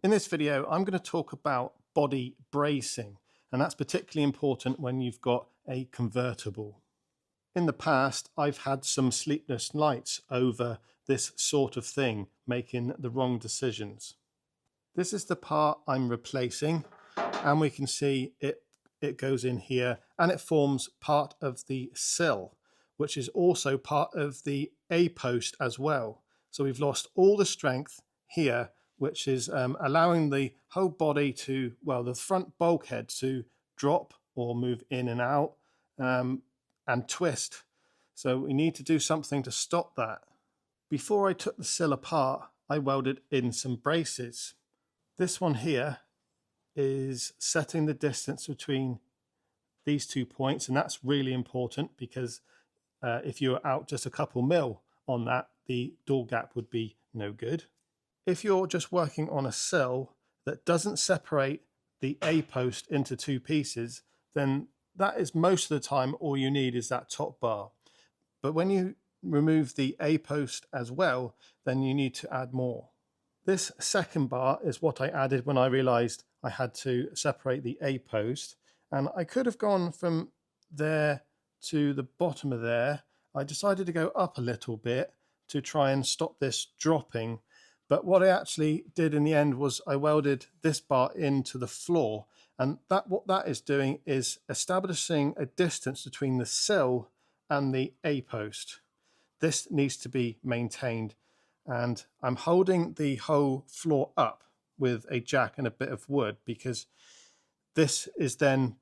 In this video, I'm going to talk about body bracing, and that's particularly important when you've got a convertible. In the past, I've had some sleepless nights over this sort of thing, making the wrong decisions. This is the part I'm replacing, and we can see it goes in here and it forms part of the sill, which is also part of the A post as well. So we've lost all the strength here, which is allowing the whole body to, well, the front bulkhead to drop or move in and out and twist. So we need to do something to stop that. Before I took the sill apart, I welded in some braces. This one here is setting the distance between these 2 points, and that's really important because if you're out just a couple mil on that, the door gap would be no good. If you're just working on a sill that doesn't separate the A post into 2 pieces, then that is most of the time all you need is that top bar. But when you remove the A post as well, then you need to add more. This second bar is what I added when I realized I had to separate the A post, and I could have gone from there to the bottom of there. I decided to go up a little bit to try and stop this dropping, but what I actually did in the end was I welded this bar into the floor, and what that is doing is establishing a distance between the sill and the A post. This needs to be maintained, and I'm holding the whole floor up with a jack and a bit of wood because this is then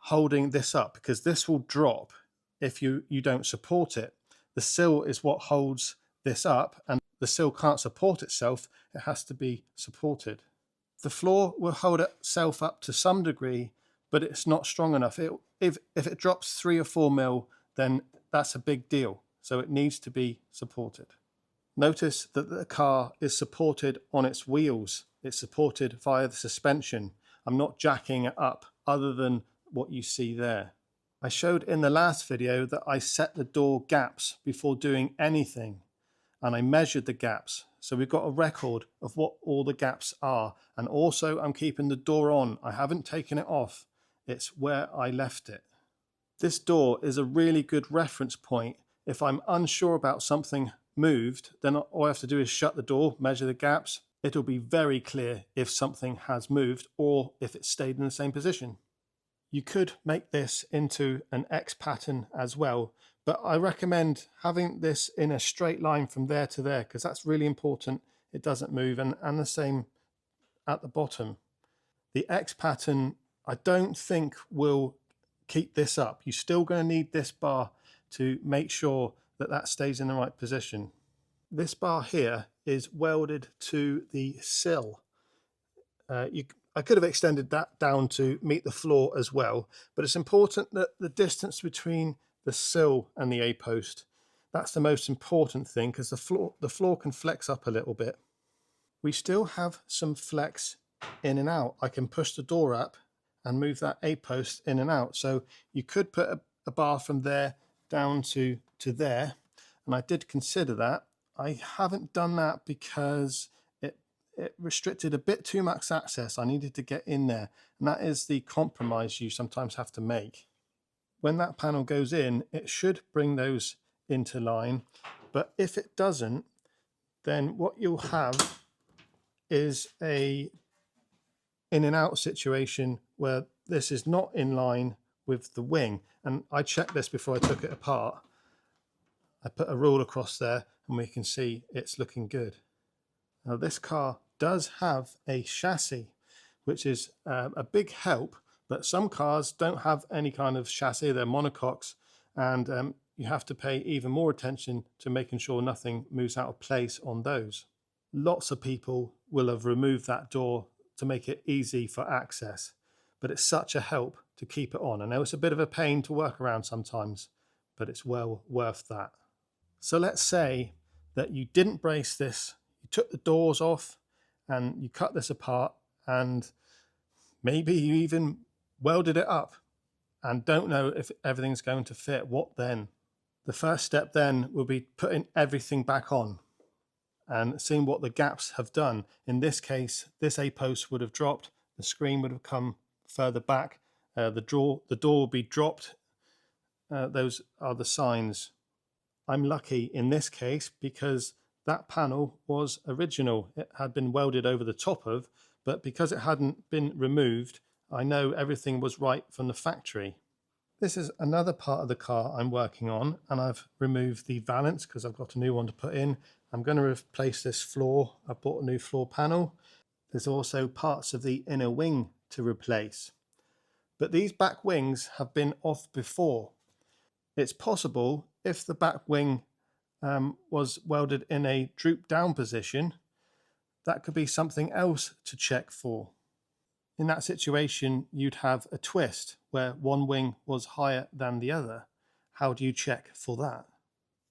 holding this up, because this will drop if you don't support it. The sill is what holds this up, and the sill can't support itself, it has to be supported. The floor will hold itself up to some degree, but it's not strong enough. If it drops 3 or 4 mil, then that's a big deal. So it needs to be supported. Notice that the car is supported on its wheels. It's supported via the suspension. I'm not jacking it up other than what you see there. I showed in the last video that I set the door gaps before doing anything, and I measured the gaps. So we've got a record of what all the gaps are. And also I'm keeping the door on. I haven't taken it off. It's where I left it. This door is a really good reference point. If I'm unsure about something moved, then all I have to do is shut the door, measure the gaps. It'll be very clear if something has moved or if it stayed in the same position. You could make this into an X pattern as well, but I recommend having this in a straight line from there to there because that's really important. It doesn't move, and the same at the bottom. The X pattern I don't think will keep this up. You're still going to need this bar to make sure that that stays in the right position. This bar here is welded to the sill. I could have extended that down to meet the floor as well, but it's important that the distance between the sill and the A post, that's the most important thing, because the floor can flex up a little bit. We still have some flex in and out. I can push the door up and move that A post in and out. So you could put a bar from there down to there, and I did consider that. I haven't done that because it restricted a bit too much access. I needed to get in there, and that is the compromise you sometimes have to make. When that panel goes in, it should bring those into line, but if it doesn't, then what you'll have is a in and out situation where this is not in line with the wing. And I checked this before I took it apart. I put a rule across there and we can see it's looking good. Now this car does have a chassis, which is a big help, but some cars don't have any kind of chassis. They're monocoques, and you have to pay even more attention to making sure nothing moves out of place on those. Lots of people will have removed that door to make it easy for access, but it's such a help to keep it on. I know it's a bit of a pain to work around sometimes, but it's well worth that. So let's say that you didn't brace this, you took the doors off and you cut this apart, and maybe you even welded it up and don't know if everything's going to fit. What then? The first step then will be putting everything back on. and seeing what the gaps have done. In this case, this A-post would have dropped, the screen would have come further back, the door would be dropped. Those are the signs. I'm lucky in this case because that panel was original. It had been welded over the top of, but because it hadn't been removed, I know everything was right from the factory. This is another part of the car I'm working on, and I've removed the valance because I've got a new one to put in. I'm going to replace this floor. I've bought a new floor panel. There's also parts of the inner wing to replace. But these back wings have been off before. It's possible if the back wing was welded in a droop down position, that could be something else to check for. In that situation, you'd have a twist where one wing was higher than the other. How do you check for that?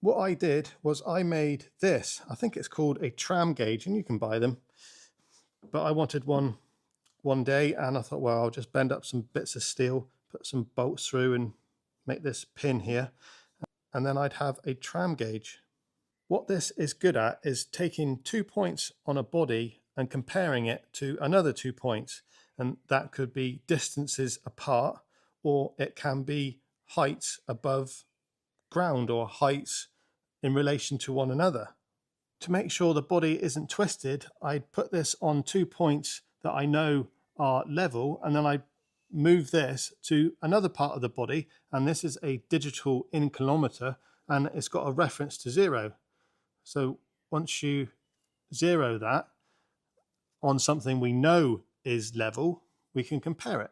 What I did was I made this. I think it's called a tram gauge, and you can buy them. But I wanted one day, and I thought, well, I'll just bend up some bits of steel, put some bolts through and make this pin here, and then I'd have a tram gauge. What this is good at is taking 2 points on a body and comparing it to another 2 points. And that could be distances apart, or it can be heights above ground or heights in relation to one another. To make sure the body isn't twisted, I'd put this on 2 points that I know are level, and then I move this to another part of the body, and this is a digital in kilometer, and it's got a reference to 0. So once you zero that on something we know is level, we can compare it.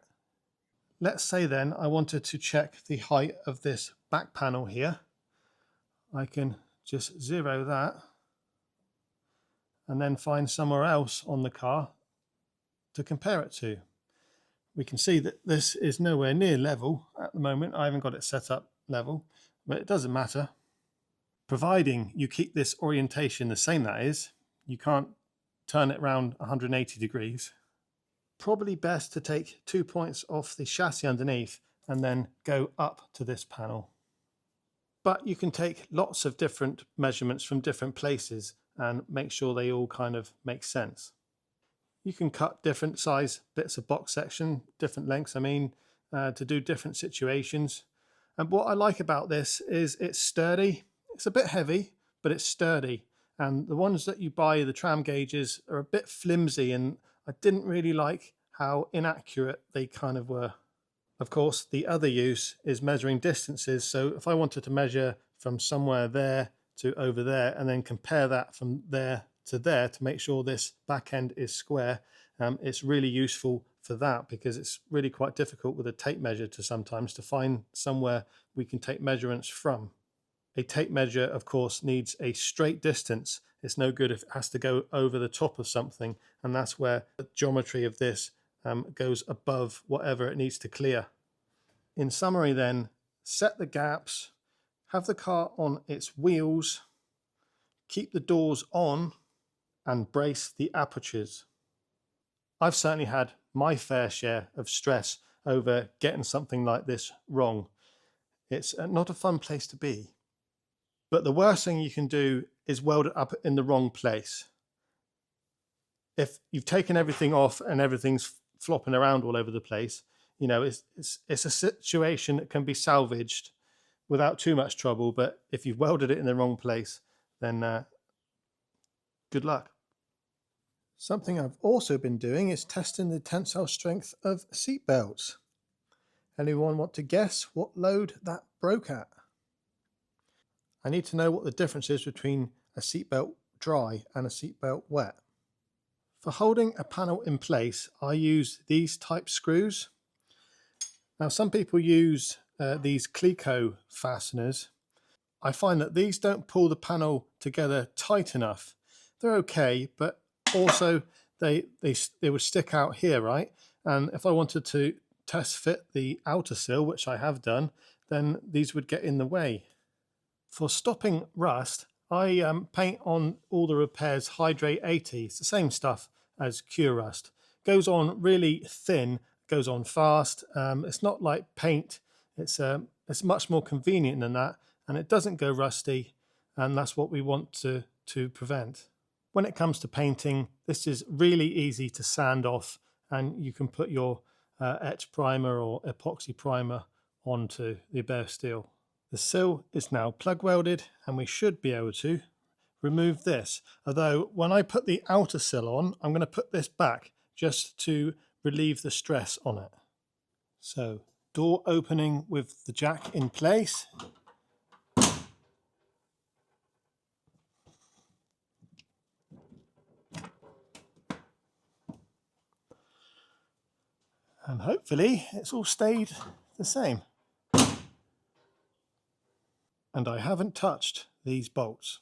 Let's say then I wanted to check the height of this back panel here. I can just zero that and then find somewhere else on the car to compare it to. We can see that this is nowhere near level at the moment. I haven't got it set up level, but it doesn't matter. Providing you keep this orientation the same, that is. You can't turn it around 180 degrees. Probably best to take 2 points off the chassis underneath and then go up to this panel. But you can take lots of different measurements from different places and make sure they all kind of make sense. You can cut different size bits of box section, different lengths, to do different situations. And what I like about this is it's sturdy. It's a bit heavy, but it's sturdy. And the ones that you buy, the tram gauges, are a bit flimsy, and I didn't really like how inaccurate they kind of were. Of course, the other use is measuring distances. So if I wanted to measure from somewhere there to over there and then compare that from there to there to make sure this back end is square, it's really useful for that, because it's really quite difficult with a tape measure to sometimes to find somewhere we can take measurements from. A tape measure, of course, needs a straight distance. It's no good if it has to go over the top of something, and that's where the geometry of this goes above whatever it needs to clear. In summary then, set the gaps, have the car on its wheels, keep the doors on, and brace the apertures. I've certainly had my fair share of stress over getting something like this wrong. It's not a fun place to be. But the worst thing you can do is weld it up in the wrong place. If you've taken everything off and everything's flopping around all over the place, it's a situation that can be salvaged without too much trouble. But if you've welded it in the wrong place, then good luck. Something I've also been doing is testing the tensile strength of seat belts. Anyone want to guess what load that broke at? I need to know what the difference is between a seatbelt dry and a seatbelt wet. For holding a panel in place, I use these type screws. Now, some people use these Cleco fasteners. I find that these don't pull the panel together tight enough. They're okay, but also they would stick out here, right? And if I wanted to test fit the outer sill, which I have done, then these would get in the way. For stopping rust, I paint on all the repairs Hydrate 80. It's the same stuff as Cure Rust. Goes on really thin, goes on fast. It's not like paint. It's much more convenient than that, and it doesn't go rusty, and that's what we want to prevent. when it comes to painting, this is really easy to sand off, and you can put your etch primer or epoxy primer onto the bare steel. The sill is now plug welded, and we should be able to remove this. Although when I put the outer sill on, I'm going to put this back just to relieve the stress on it. So door opening with the jack in place. And hopefully it's all stayed the same. And I haven't touched these bolts.